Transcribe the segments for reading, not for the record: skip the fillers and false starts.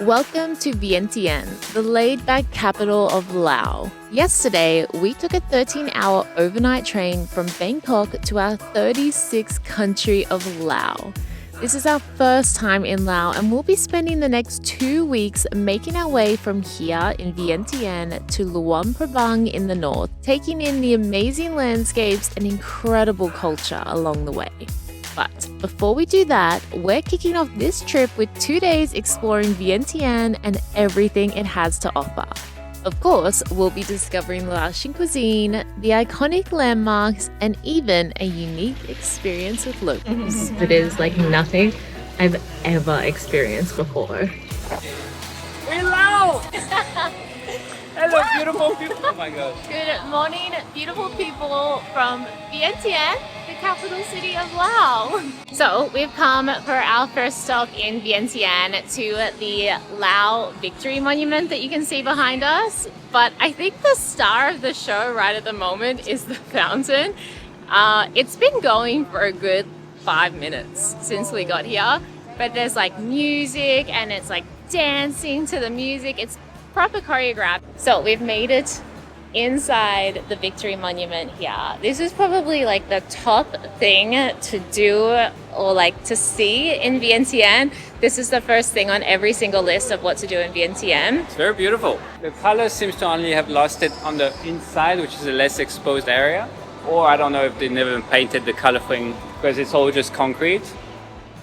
Welcome to Vientiane, the laid-back capital of Laos. Yesterday, we took a 13-hour overnight train from Bangkok to our 36th country of Laos. This is our first time in Laos, and we'll be spending the next 2 weeks making our way from here in Vientiane to Luang Prabang in the north, taking in the amazing landscapes and incredible culture along the way. But before we do that, we're kicking off this trip with 2 days exploring Vientiane and everything it has to offer. Of course, we'll be discovering Laotian cuisine, the iconic landmarks, and even a unique experience with locals. It is like nothing I've ever experienced before. We Laos! Hello, beautiful people. Oh my gosh. Good morning, beautiful people from Vientiane, the capital city of Laos. So we've come for our first stop in Vientiane to the Laos Victory Monument that you can see behind us. But I think the star of the show right at the moment is the fountain. It's been going for a good 5 minutes since we got here. But there's like music and it's like dancing to the music. It's proper choreographed. So we've made it inside the Victory Monument here. This is probably like the top thing to do or like to see in Vientiane. This is the first thing on every single list of what to do in Vientiane. It's very beautiful. The color seems to only have lost it on the inside, which is a less exposed area. Or I don't know if they never painted the color thing because it's all just concrete.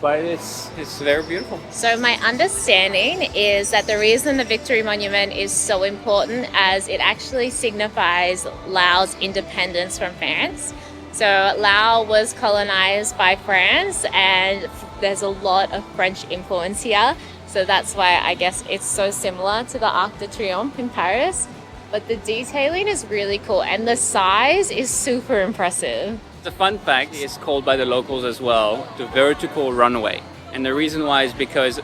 But it's very beautiful. So my understanding is that the reason the Victory Monument is so important as it actually signifies Laos' independence from France. So Laos was colonized by France and there's a lot of French influence here. So that's why I guess it's so similar to the Arc de Triomphe in Paris. But the detailing is really cool and the size is super impressive. The fun fact is called by the locals as well the vertical runway. And the reason why is because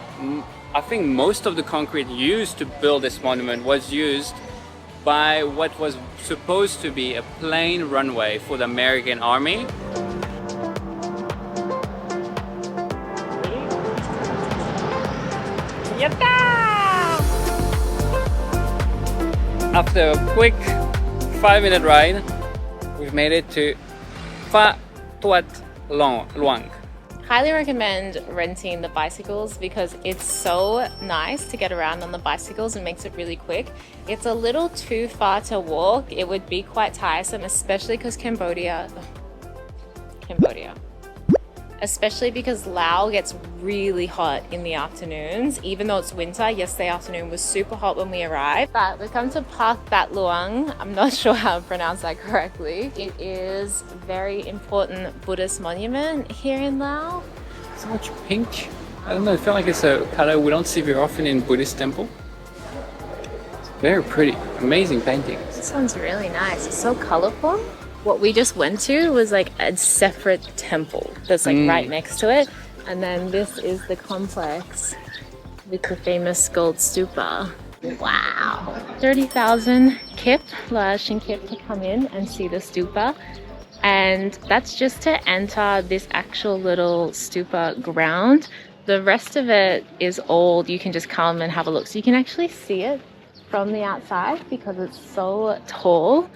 I think most of the concrete used to build this monument was used by what was supposed to be a plain runway for the American army. After a quick 5-minute ride, we've made it to Pha Tuat Luang. Highly recommend renting the bicycles because it's so nice to get around on the bicycles and makes it really quick. It's a little too far to walk. It would be quite tiresome, especially because especially because Laos gets really hot in the afternoons. Even though it's winter, yesterday afternoon was super hot when we arrived. But we've come to Pha Tuat Luang. I'm not sure how to pronounce that correctly. It is a very important Buddhist monument here in Laos. So much pink. I don't know, I feel like it's a color we don't see very often in Buddhist temple. It's very pretty, amazing paintings. This one's really nice. It's so colorful. What we just went to was like a separate temple that's like right next to it. And then this is the complex with the famous gold stupa. Wow. 30,000 kip, Laotian kip to come in and see the stupa. And that's just to enter this actual little stupa ground. The rest of it is old. You can just come and have a look. So you can actually see it from the outside because it's so tall.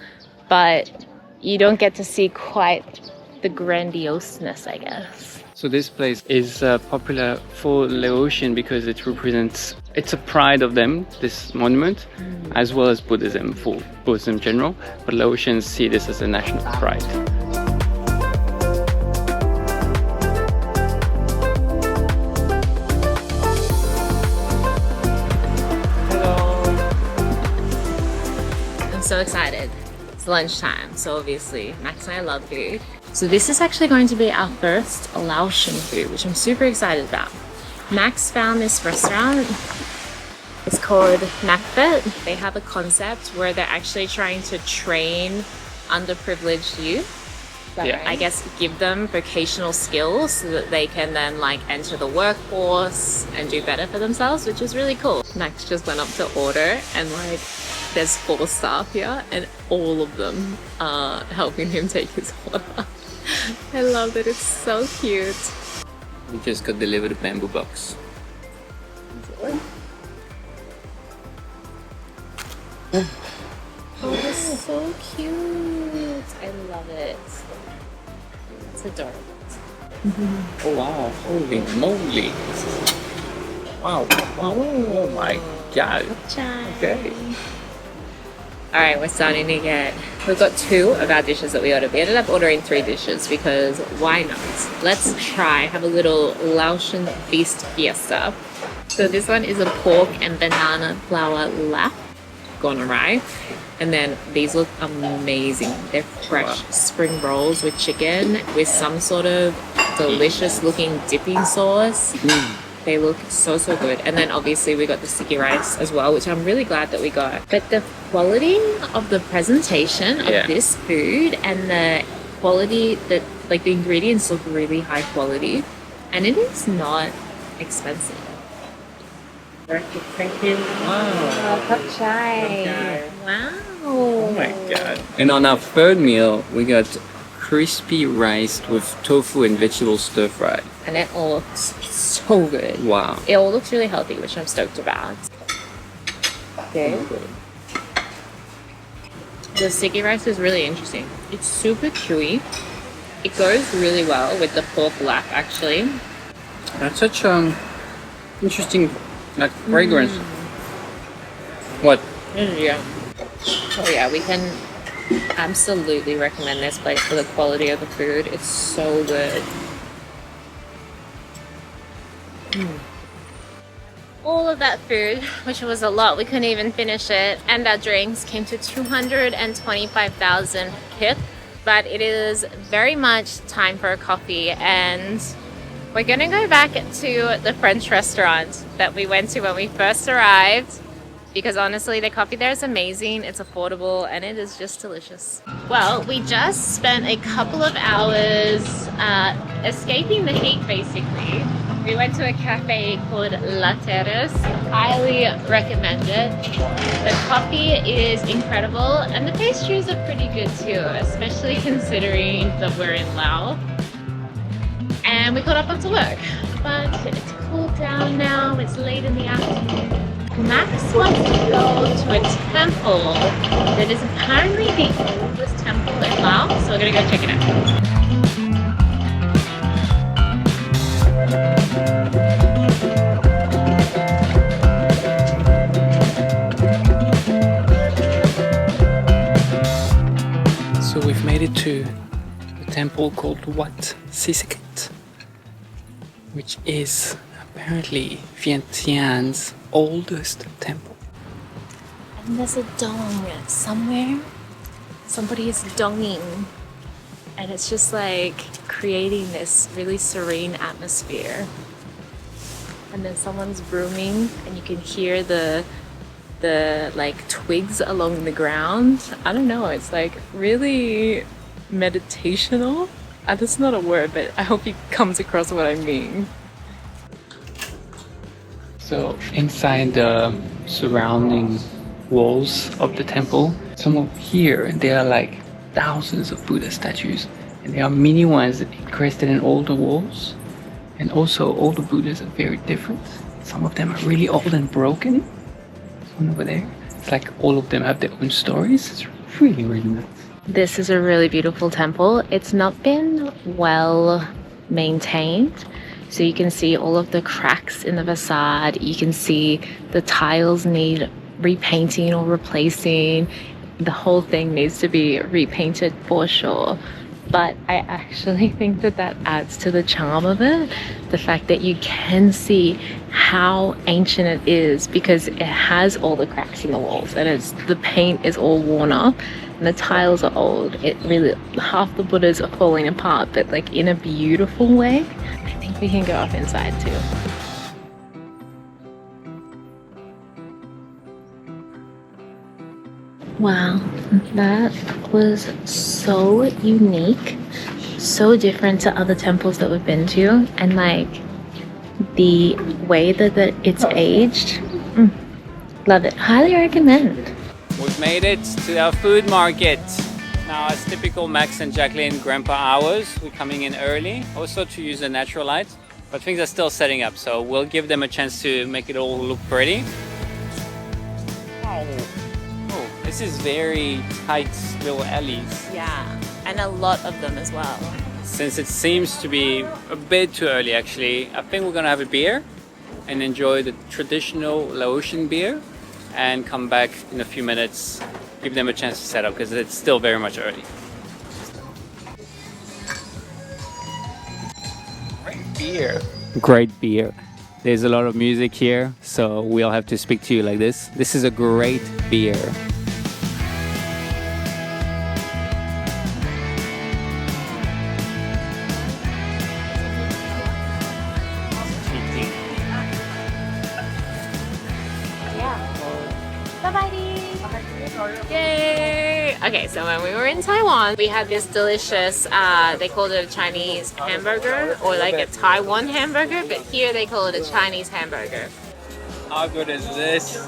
But you don't get to see quite the grandioseness, I guess. So this place is popular for Laotian because it represents, it's a pride of them, this monument, as well as Buddhism, for Buddhism in general. But Laotians see this as a national pride. Hello. I'm so excited. It's lunchtime, so obviously Max and I love food. So this is actually going to be our first Laotian food, which I'm super excited about. Max found this restaurant. It's called Nakpet. They have a concept where they're actually trying to train underprivileged youth. I guess give them vocational skills so that they can then like enter the workforce and do better for themselves, which is really cool. Max just went up to order and like there's 4 staff here and all of them are helping him take his order. I love that, it's so cute. We just got delivered a bamboo box. Oh, that's so cute. I love it. It's adorable. Oh wow, holy moly. Wow, oh my god. Okay. Alright, we're starting to get... We've got 2 of our dishes that we ordered. We ended up ordering 3 dishes because why not? Let's try, have a little Laotian feast fiesta. So this one is a pork and banana flour lap gone awry. And then these look amazing. They're fresh spring rolls with chicken with some sort of delicious looking dipping sauce. They look so good. And then obviously we got the sticky rice as well, which I'm really glad that we got. But the quality of the presentation of this food and the quality that, like, the ingredients look really high quality and it is not expensive. Thank you. Wow. Pop chai. Wow. Oh my god. And on our third meal, we got crispy rice with tofu and vegetable stir fry. And it all looks so good. Wow. It all looks really healthy, which I'm stoked about. Okay. The sticky rice is really interesting. It's super chewy. It goes really well with the pork lap, actually. That's such interesting fragrance. What? Yeah. Oh yeah, we can absolutely recommend this place for the quality of the food. It's so good. All of that food, which was a lot, we couldn't even finish it, and our drinks came to 225,000 kip. But it is very much time for a coffee, and we're gonna go back to the French restaurant that we went to when we first arrived, because honestly the coffee there is amazing, it's affordable, and it is just delicious. Well, we just spent a couple of hours escaping the heat basically. We went to a cafe called La Terrace. Highly recommend it. The coffee is incredible and the pastries are pretty good too, especially considering that we're in Laos. And we caught up after work, but it's cooled down now, it's late in the afternoon. Max wants to go to a temple that is apparently the oldest temple in Laos, so we're gonna go check it out. So we've made it to a temple called Wat Sisikit, which is apparently Vientiane's oldest temple. And there's a dong somewhere. Somebody is donging. And it's just like creating this really serene atmosphere. And then someone's brooming and you can hear the like twigs along the ground. I don't know, it's like really meditational. That's not a word, but I hope it comes across what I mean. So inside the surrounding walls of the temple, some of here there are like thousands of Buddha statues, and there are mini ones encrusted in all the walls. And also all the Buddhas are very different. Some of them are really old and broken. This one over there, it's like all of them have their own stories. It's really nice. This is a really beautiful temple. It's not been well maintained. So you can see all of the cracks in the facade. You can see the tiles need repainting or replacing. The whole thing needs to be repainted for sure. But I actually think that that adds to the charm of it. The fact that you can see how ancient it is, because it has all the cracks in the walls and the paint is all worn up and the tiles are old. It really, half the Buddhas are falling apart, but like in a beautiful way. I think we can go up inside too. Wow, that was so unique, so different to other temples that we've been to, and like the way that it's aged, love it, highly recommend. We've made it to our food market. Now, as typical Max and Jacqueline grandpa hours, we're coming in early, also to use the natural light, but things are still setting up, so we'll give them a chance to make it all look pretty. Oh. This is very tight little alleys. Yeah, and a lot of them as well. Since it seems to be a bit too early actually, I think we're gonna have a beer and enjoy the traditional Laotian beer and come back in a few minutes, give them a chance to set up because it's still very much early. Great beer. Great beer. There's a lot of music here, so we'll have to speak to you like this. This is a great beer. Yay! Okay, so when we were in Taiwan, we had this delicious, they called it a Chinese hamburger or like a Taiwan hamburger, but here they call it a Chinese hamburger. How good is this?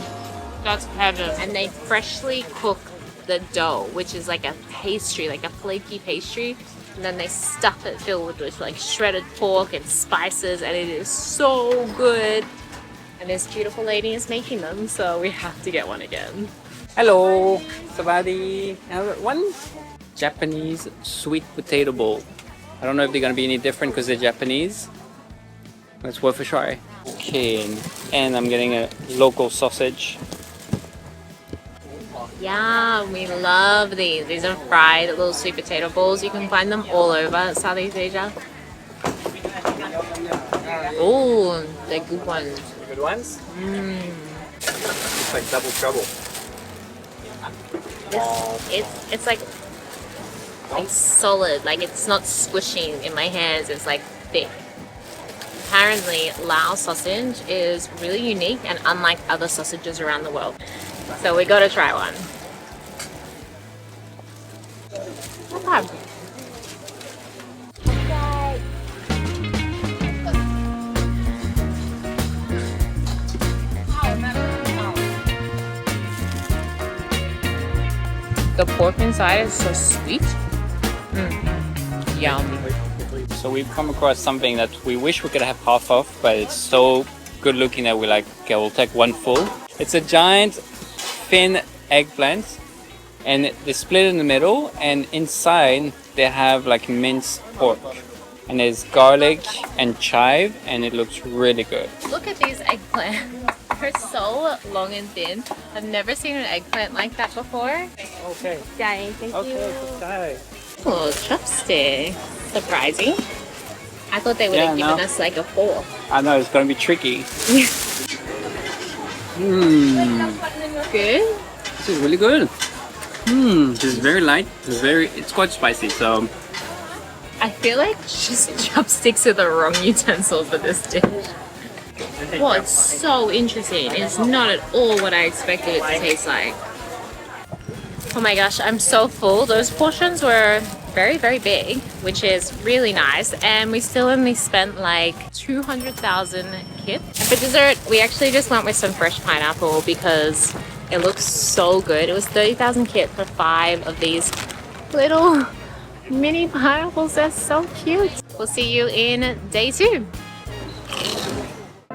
That's heaven. And they freshly cook the dough, which is like a pastry, like a flaky pastry. And then they stuff it filled with like shredded pork and spices, and it is so good. And this beautiful lady is making them, so we have to get one again. Hello, Savadi. One Japanese sweet potato bowl. I don't know if they're gonna be any different because they're Japanese. But it's worth a try. Okay, and I'm getting a local sausage. Yeah, we love these. These are fried little sweet potato bowls. You can find them all over Southeast Asia. Oh, they're good ones. The good ones? It's like double trouble. It's like solid, like it's not squishing in my hands, it's like thick. Apparently Laos sausage is really unique and unlike other sausages around the world, so we gotta try one. Okay. The pork inside is so sweet. Yum. So we've come across something that we wish we could have half of, but it's so good looking that we're like, okay, we'll take one full. It's a giant thin eggplant, and they split in the middle, and inside they have like minced pork. And there's garlic and chive, and it looks really good. Look at these eggplants. They're so long and thin. I've never seen an eggplant like that before. Okay. Yay, thank you. Okay. Oh, chopstick. Surprising. I thought they would have given us like a fork. I know, it's gonna be tricky. Good? This is really good. This is very light. It's quite spicy, so. I feel like just chopsticks are the wrong utensil for this dish. Well, it's so interesting. It's not at all what I expected it to taste like. Oh my gosh, I'm so full. Those portions were very, very big, which is really nice. And we still only spent like 200,000 kip. And for dessert, we actually just went with some fresh pineapple because it looks so good. It was 30,000 kip for 5 of these little mini pineapples. They're so cute. We'll see you in day 2.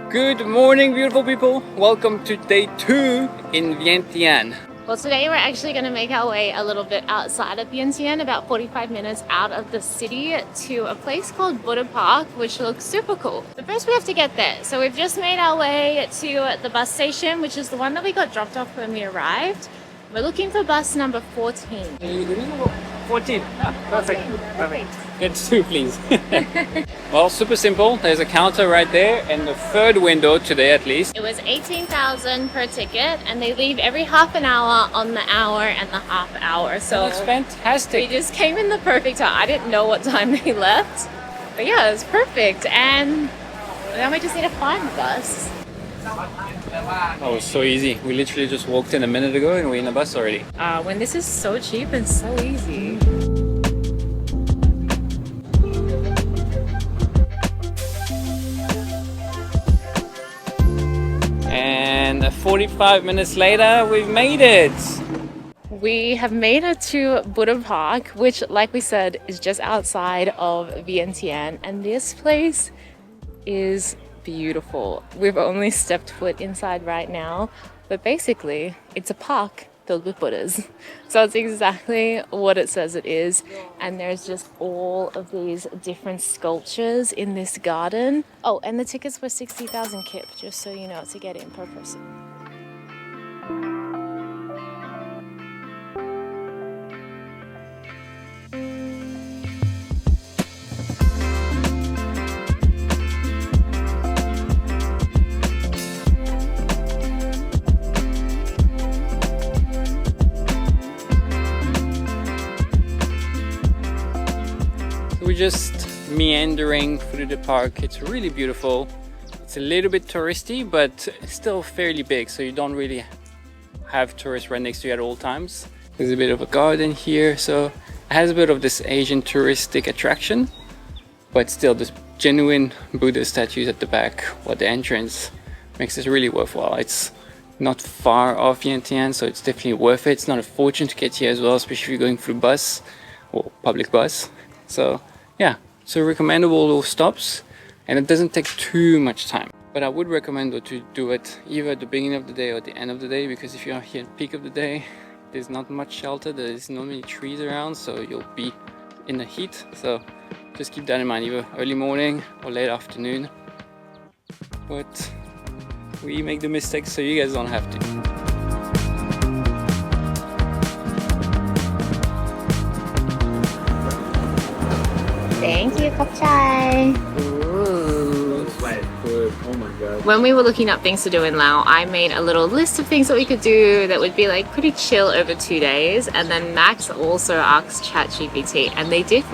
Good morning, beautiful people. Welcome to day 2 in Vientiane. Well, today we're actually going to make our way a little bit outside of Vientiane, about 45 minutes out of the city, to a place called Buddha Park, which looks super cool. But first we have to get there. So we've just made our way to the bus station, which is the one that we got dropped off when we arrived. We're looking for bus number 14. 14. Perfect. Perfect. Get 2, please. Well, super simple. There's a counter right there, and the third window today at least. It was 18,000 per ticket, and they leave every half an hour on the hour and the half hour. So that's fantastic. We just came in the perfect time. I didn't know what time they left, but yeah, it was perfect. And now we just need to find the bus. Oh, it's so easy. We literally just walked in a minute ago and we're in a bus already. When this is so cheap and so easy. And 45 minutes later, we've made it. We have made it to Buddha Park, which, like we said, is just outside of Vientiane. And this place is beautiful. We've only stepped foot inside right now, but basically it's a park filled with Buddhas. So it's exactly what it says it is. And there's just all of these different sculptures in this garden. Oh, and the tickets were 60,000 kip, just so you know, to get in per person. We're just meandering through the park. It's really beautiful. It's a little bit touristy, but still fairly big, so you don't really have tourists right next to you at all times. There's a bit of a garden here, so it has a bit of this Asian touristic attraction, but still this genuine Buddha statues at the back or the entrance makes it really worthwhile. It's not far off Vientiane, so it's definitely worth it. It's not a fortune to get here as well, especially if you're going through bus or public bus. So yeah, so recommendable those stops, and it doesn't take too much time. But I would recommend to do it either at the beginning of the day or at the end of the day, because if you're here at the peak of the day, there's not much shelter, there's not many trees around, so you'll be in the heat. So just keep that in mind, either early morning or late afternoon. But we make the mistakes so you guys don't have to. Thank you, Cup Chai. Ooh. Oh my god. When we were looking up things to do in Laos, I made a little list of things that we could do that would be like pretty chill over 2 days. And then Max also asked ChatGPT, and it did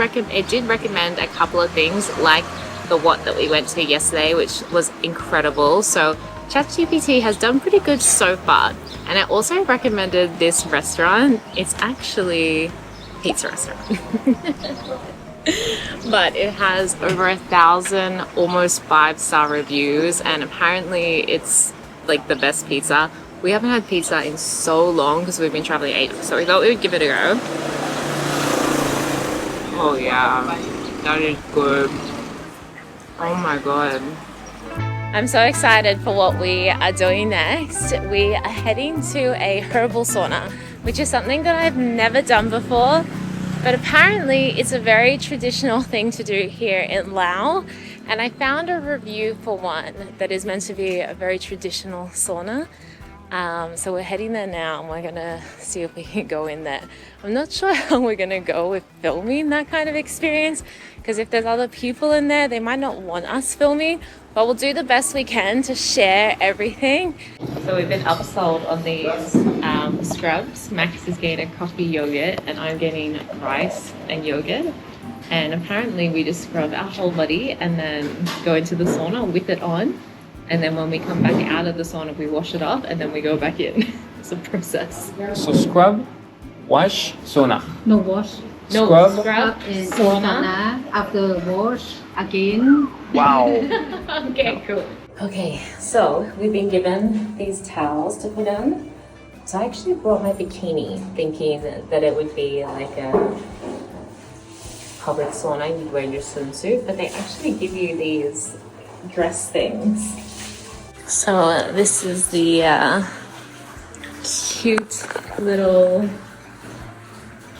recommend a couple of things like the Wat that we went to yesterday, which was incredible. So ChatGPT has done pretty good so far. And it also recommended this restaurant. It's actually a pizza restaurant. But it has over 1,000 almost 5-star reviews, and apparently it's like the best pizza. We haven't had pizza in so long because we've been traveling 8, so we thought we would give it a go. Oh yeah, that is good. Oh my god. I'm so excited for what we are doing next. We are heading to a herbal sauna, which is something that I've never done before. But apparently it's a very traditional thing to do here in Laos, and I found a review for one that is meant to be a very traditional sauna. So we're heading there now, and we're gonna see if we can go in there. I'm not sure how we're gonna go with filming that kind of experience, because if there's other people in there, they might not want us filming, but we'll do the best we can to share everything. So we've been upsold on these scrubs. Max is getting a coffee yogurt, and I'm getting rice and yogurt. And apparently we just scrub our whole body and then go into the sauna with it on. And then when we come back out of the sauna, we wash it off, and then we go back in. It's a process. So scrub, wash, sauna. No wash. No, scrub is sauna. after wash again. Wow. Okay, cool. Okay, so we've been given these towels to put on. So I actually brought my bikini thinking that it would be like a public sauna, you'd wear your swimsuit, but they actually give you these dress things. So this is the cute little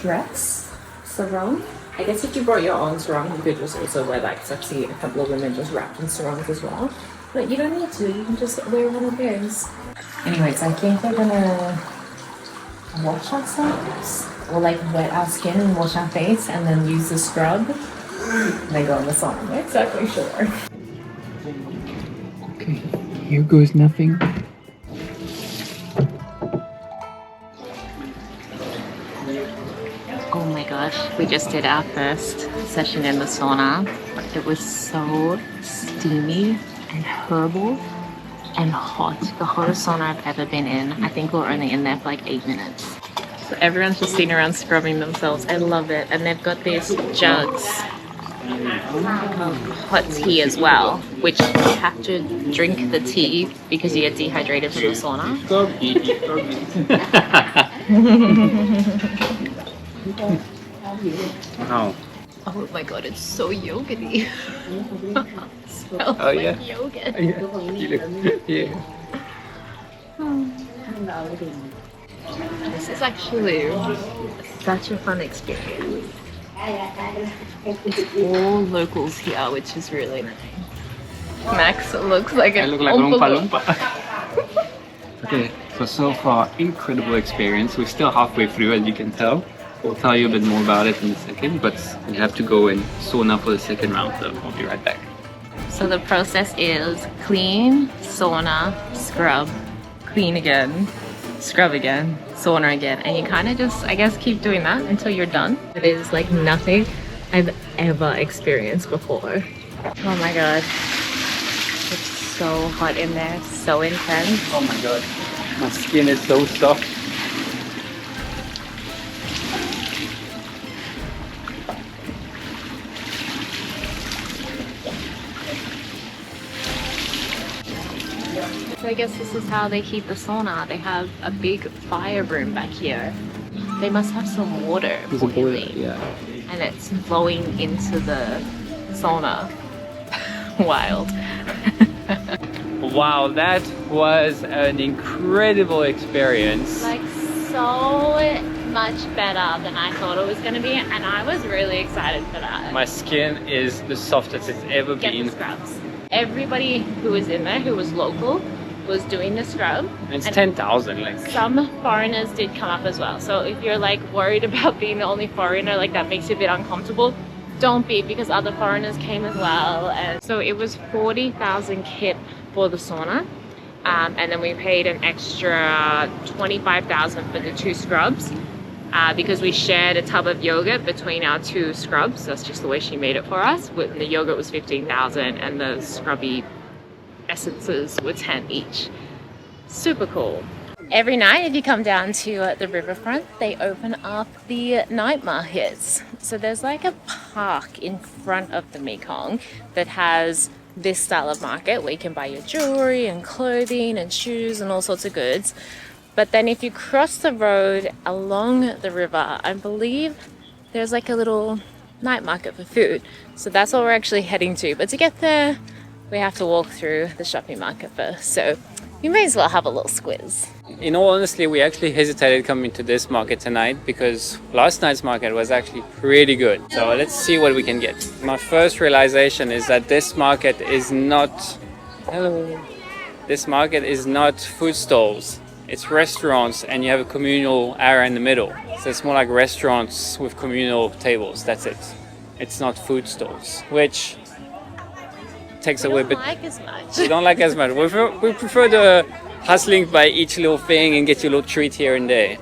dress sarong. I guess if you brought your own sarong, you could just also wear that, because I've seen a couple of women just wrapped in sarongs as well. But you don't need to, you can just wear one of those. Anyways, I think we're gonna wash ourselves, or like wet our skin and wash our face, and then use the scrub, and then go in the sauna. I'm not exactly sure. Okay, here goes nothing. Oh my gosh, we just did our first session in the sauna. It was so steamy and herbal and hot. The hottest sauna I've ever been in. I think we were only in there for like 8 minutes. So everyone's just sitting around scrubbing themselves. I love it. And they've got these jugs of hot tea as well, which you have to drink the tea because you get dehydrated from the sauna. Oh. Oh my god, it's so yogurty. Smells Oh, yeah. like yogurt. Yeah. This is actually such a fun experience. It's all locals here, which is really nice. Max looks like I look like Oompa Loompa. Okay, so far, incredible experience. We're still halfway through, as you can tell. We'll tell you a bit more about it in a second, but we have to go and sauna for the second round, so I'll be right back. So the process is clean, sauna, scrub, clean again, scrub again, sauna again, and you kind of just, I guess, keep doing that until you're done. It is like nothing I've ever experienced before. Oh my god. It's so hot in there, so intense. Oh my god, my skin is so soft. So I guess this is how they heat the sauna. They have a big fire room back here. They must have some water boiling, Yeah. and it's flowing into the sauna. Wild. Wow, that was an incredible experience. Like so much better than I thought it was going to be, and I was really excited for that. My skin is the softest it's ever Get been. the scrubs. Everybody who was in there, who was local, was doing the scrub. And it's 10,000, like. Some foreigners did come up as well. So if you're like worried about being the only foreigner, like that makes you a bit uncomfortable, don't be, because other foreigners came as well. And so it was 40,000 kip for the sauna. And then we paid an extra 25,000 for the 2 scrubs. Because we shared a tub of yogurt between our 2 scrubs. That's just the way she made it for us. The yogurt was 15,000 and the scrubby essences were 10 each. Super cool. Every night if you come down to the riverfront, they open up the night markets. So there's like a park in front of the Mekong that has this style of market where you can buy your jewelry and clothing and shoes and all sorts of goods. But then if you cross the road along the river, I believe there's like a little night market for food. So that's what we're actually heading to. But to get there, we have to walk through the shopping market first. So you may as well have a little squiz. In all honesty, we actually hesitated coming to this market tonight because last night's market was actually pretty good. So let's see what we can get. My first realization is that this market is not... Hello. This market is not food stalls. It's restaurants, and you have a communal area in the middle. So it's more like restaurants with communal tables. That's it. It's not food stalls, which takes away a bit. Like as much. We don't like as much. We prefer the hustling by each little thing and get your little treat here and there.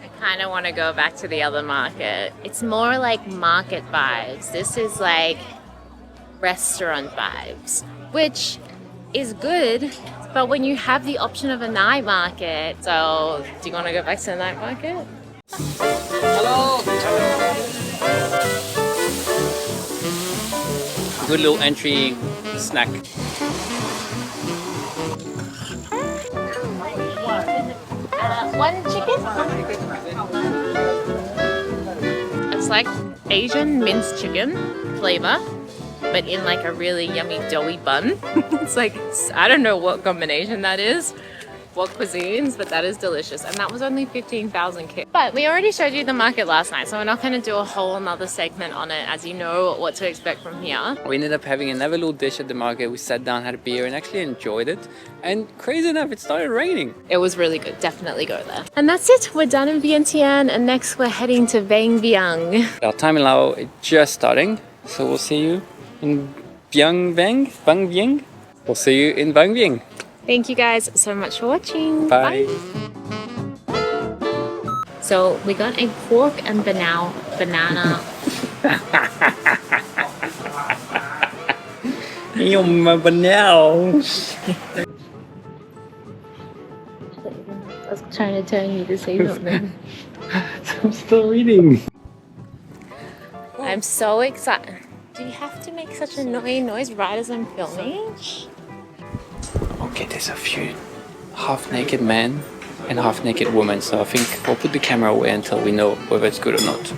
I kind of want to go back to the other market. It's more like market vibes. This is like restaurant vibes, which is good. But when you have the option of a night market, so do you want to go back to the night market? Hello. Good little entry snack. One chicken? It's like Asian minced chicken flavor, but in like a really yummy doughy bun. It's like, I don't know what combination that is, what cuisines, but that is delicious. And that was only 15,000 kip. But we already showed you the market last night, so we're not going to do a whole another segment on it, as you know what to expect from here. We ended up having another little dish at the market. We sat down, had a beer, and actually enjoyed it. And crazy enough, it started raining. It was really good. Definitely go there. And that's it. We're done in Vientiane, and next we're heading to Vang Vieng. Our time in Laos is just starting, so we'll see you in Vang Vieng. We'll see you in Vang Vieng. Thank you guys so much for watching. Bye. So we got a pork and banana. Yung banana. I was trying to tell you to say something. I'm still reading. I'm so excited. Do you have to make such an annoying noise right as I'm filming? Okay, there's a few half-naked men and half-naked women, so I think we'll put the camera away until we know whether it's good or not.